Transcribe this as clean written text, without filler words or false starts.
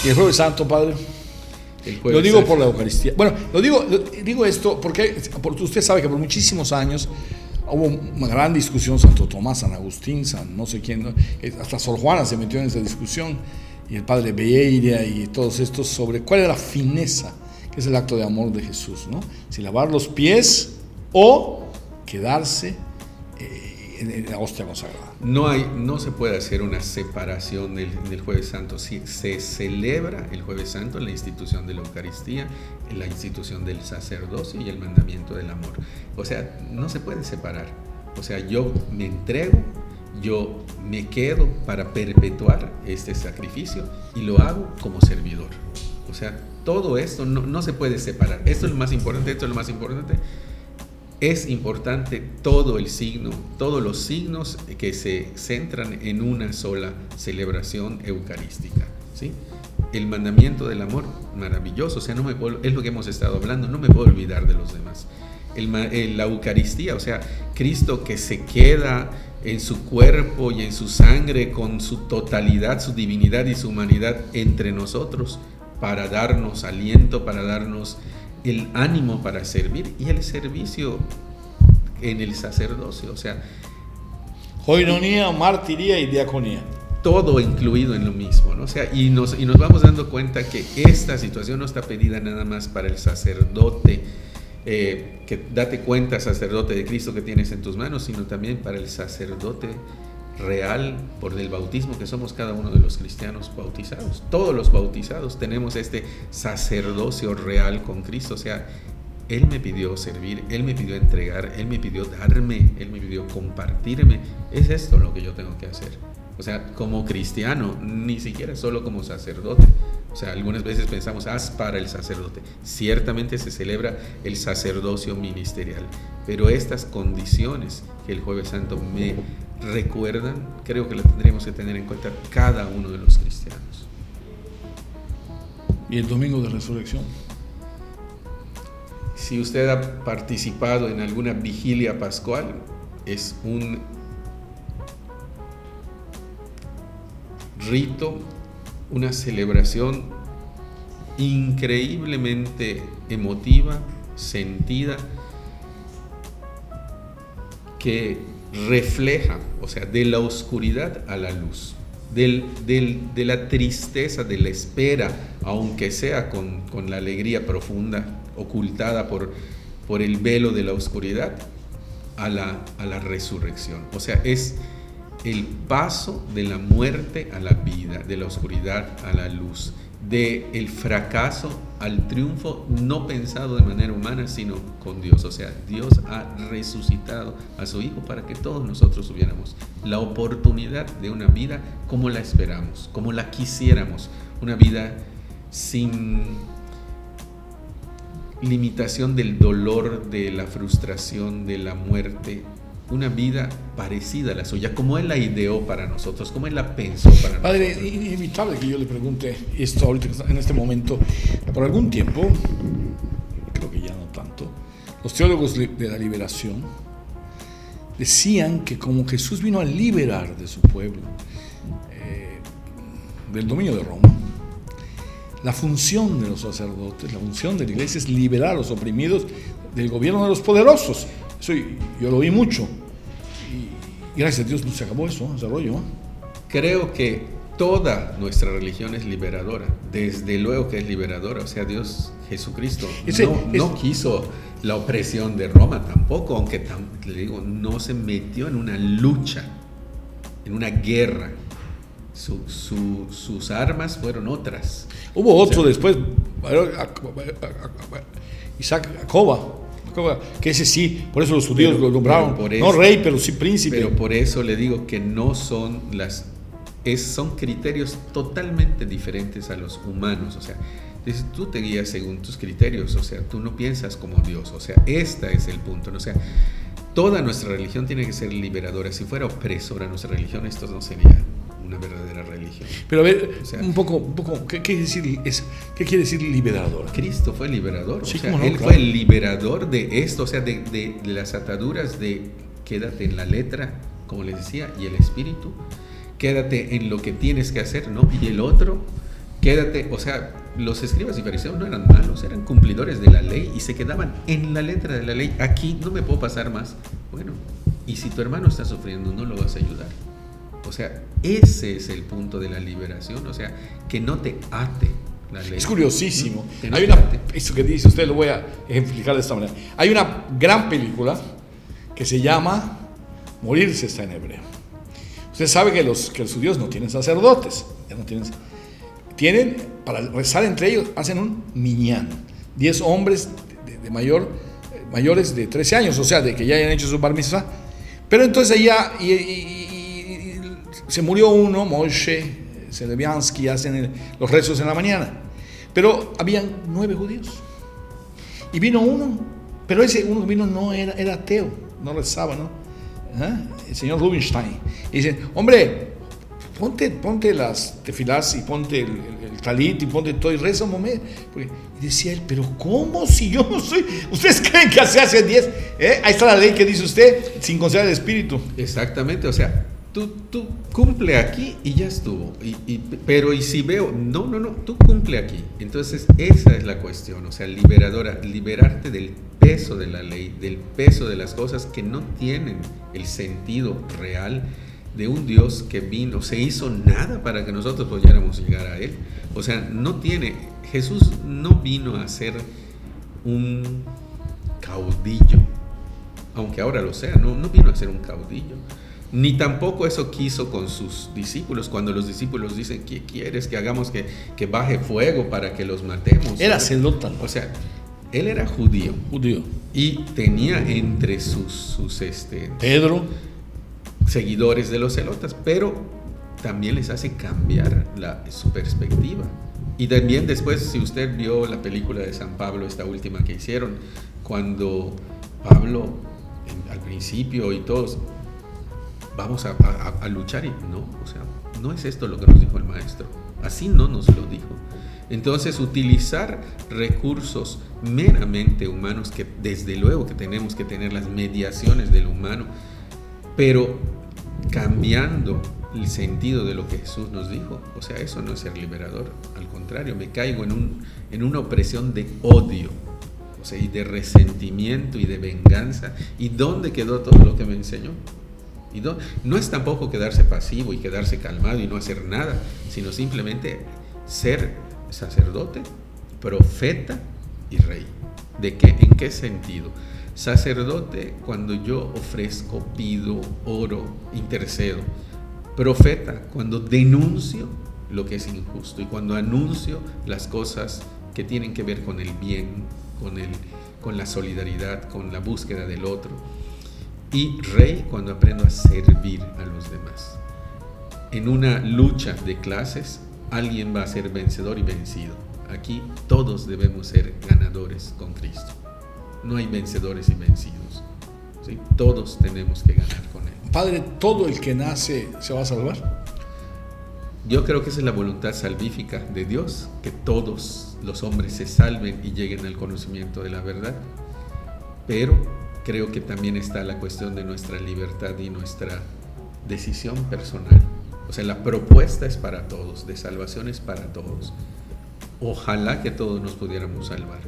Y el Jueves Santo, Padre. Lo digo por la Eucaristía. Bueno, digo esto porque usted sabe que por muchísimos años hubo una gran discusión, Santo Tomás, San Agustín, San no sé quién, ¿no? Hasta Sor Juana se metió en esa discusión, y el Padre Beira y todos estos, sobre cuál es la fineza, que es el acto de amor de Jesús, ¿no? Si lavar los pies o quedarse en la hostia consagrada. No se puede hacer una separación del Jueves Santo. Se celebra el Jueves Santo en la institución de la Eucaristía, en la institución del sacerdocio y el mandamiento del amor. O sea, no se puede separar. O sea, yo me entrego, yo me quedo para perpetuar este sacrificio y lo hago como servidor. O sea, todo esto no se puede separar. Esto es lo más importante, Es importante todos los signos que se centran en una sola celebración eucarística, ¿sí? El mandamiento del amor, maravilloso, o sea, es lo que hemos estado hablando, no me puedo olvidar de los demás. La Eucaristía, o sea, Cristo que se queda en su cuerpo y en su sangre con su totalidad, su divinidad y su humanidad entre nosotros, para darnos aliento, para darnos el ánimo para servir, y el servicio en el sacerdocio, o sea, Koinonía, martiría y diaconía. Todo incluido en lo mismo, ¿no? O sea, y nos vamos dando cuenta que esta situación no está pedida nada más para el sacerdote, que date cuenta, sacerdote de Cristo, que tienes en tus manos, sino también para el sacerdote real por el bautismo que somos cada uno de los cristianos bautizados. Todos los bautizados tenemos este sacerdocio real con Cristo. O sea, Él me pidió servir, Él me pidió entregar, Él me pidió darme, Él me pidió compartirme. Es esto lo que yo tengo que hacer. O sea, como cristiano, ni siquiera solo como sacerdote. O sea, algunas veces pensamos, haz para el sacerdote. Ciertamente se celebra el sacerdocio ministerial, pero estas condiciones que el Jueves Santo me recuerdan, creo que las tendremos que tener en cuenta cada uno de los cristianos. ¿Y el Domingo de Resurrección? Si usted ha participado en alguna vigilia pascual, es un rito, una celebración increíblemente emotiva, sentida, que refleja, o sea, de la oscuridad a la luz, de la tristeza, de la espera, aunque sea con la alegría profunda, ocultada por el velo de la oscuridad, a la resurrección. O sea, es el paso de la muerte a la vida, de la oscuridad a la luz, del fracaso al triunfo, no pensado de manera humana, sino con Dios. O sea, Dios ha resucitado a su Hijo para que todos nosotros tuviéramos la oportunidad de una vida como la esperamos, como la quisiéramos, una vida sin limitación del dolor, de la frustración, de la muerte, una vida parecida a la suya, como Él la ideó para nosotros, como Él la pensó para nosotros. Padre, inevitable que yo le pregunte esto ahorita, en este momento. Por algún tiempo, creo que ya no tanto, los teólogos de la liberación decían que como Jesús vino a liberar de su pueblo del dominio de Roma, la función de los sacerdotes, la función de la iglesia es liberar a los oprimidos del gobierno de los poderosos. Eso yo lo vi mucho. Y gracias a Dios se acabó eso, ese rollo, ¿no? Creo que toda nuestra religión es liberadora. Desde luego que es liberadora. O sea, Dios, Jesucristo, no quiso la opresión de Roma tampoco, aunque le digo, no se metió en una lucha, en una guerra. Sus armas fueron otras. Hubo otro después, Isaac Jacoba, que ese sí, por eso los judíos lo nombraron, no rey, pero sí príncipe. Pero por eso le digo que no son son criterios totalmente diferentes a los humanos. O sea, tú te guías según tus criterios, o sea, tú no piensas como Dios. O sea, este es el punto, ¿no? O sea, toda nuestra religión tiene que ser liberadora. Si fuera opresora nuestra religión, esto no sería una verdadera religión. Pero a ver, o sea, un poco, ¿qué quiere decir liberador? Cristo fue liberador, sí, o sea, no, Él claro. fue el liberador de esto, o sea, de las ataduras de quédate en la letra, como les decía, y el espíritu, quédate en lo que tienes que hacer, ¿no? Y el otro, quédate, o sea, los escribas y fariseos no eran malos, eran cumplidores de la ley y se quedaban en la letra de la ley. Aquí no me puedo pasar más. Bueno, y si tu hermano está sufriendo, no lo vas a ayudar. O sea, ese es el punto de la liberación, o sea, que no te ate la ley. Es curiosísimo. No Hay eso que dice usted, lo voy a ejemplificar de esta manera. Hay una gran película que se llama Morirse está en hebreo. Usted sabe que los judíos no tienen sacerdotes, tienen, para rezar entre ellos, hacen un minyan, 10 hombres mayores de 13 años, o sea, de que ya hayan hecho su bar mitzvah. Pero entonces allá se murió uno, Moshe Seleviansky, hacen los rezos en la mañana. Pero habían 9 judíos. Y vino uno, pero ese uno que vino no era ateo, no rezaba, ¿no? El señor Rubinstein. Y dice, hombre, ponte las tefilás y ponte el talit y ponte todo y reza un momento. Y decía él, pero ¿cómo si yo no soy? ¿Ustedes creen que se hace 10? Ahí está la ley que dice usted, sin considerar el espíritu. Exactamente, o sea, tú cumple aquí y ya estuvo. Pero si veo, no, tú cumple aquí. Entonces esa es la cuestión, o sea, liberarte del peso de la ley, del peso de las cosas que no tienen el sentido real de un Dios que vino, se hizo nada para que nosotros pudiéramos llegar a Él. O sea, Jesús no vino a ser un caudillo, aunque ahora lo sea, no vino a ser un caudillo. Ni tampoco eso quiso con sus discípulos, cuando los discípulos dicen, ¿qué quieres? Que hagamos que baje fuego para que los matemos. Era celota. O sea, él era judío. Y tenía entre sus Pedro, seguidores de los celotas, pero también les hace cambiar su perspectiva. Y también después, si usted vio la película de San Pablo, esta última que hicieron, cuando Pablo, al principio y todos, vamos a luchar, y no, o sea, no es esto lo que nos dijo el maestro, así no nos lo dijo. Entonces, utilizar recursos meramente humanos, que desde luego que tenemos que tener las mediaciones del humano, pero cambiando el sentido de lo que Jesús nos dijo, o sea, eso no es ser liberador, al contrario, me caigo en una opresión de odio, o sea, y de resentimiento y de venganza. ¿Y dónde quedó todo lo que me enseñó? No es tampoco quedarse pasivo y quedarse calmado y no hacer nada, sino simplemente ser sacerdote, profeta y rey. ¿En qué sentido? Sacerdote cuando yo ofrezco, pido, oro, intercedo. Profeta cuando denuncio lo que es injusto y cuando anuncio las cosas que tienen que ver con el bien, con la solidaridad, con la búsqueda del otro. Y rey cuando aprendo a servir a los demás. En una lucha de clases, alguien va a ser vencedor y vencido. Aquí todos debemos ser ganadores con Cristo. No hay vencedores y vencidos, ¿sí? Todos tenemos que ganar con Él. Padre, ¿todo el que nace se va a salvar? Yo creo que esa es la voluntad salvífica de Dios, que todos los hombres se salven y lleguen al conocimiento de la verdad. Pero creo que también está la cuestión de nuestra libertad y nuestra decisión personal. O sea, la propuesta es para todos, de salvación es para todos. Ojalá que todos nos pudiéramos salvar.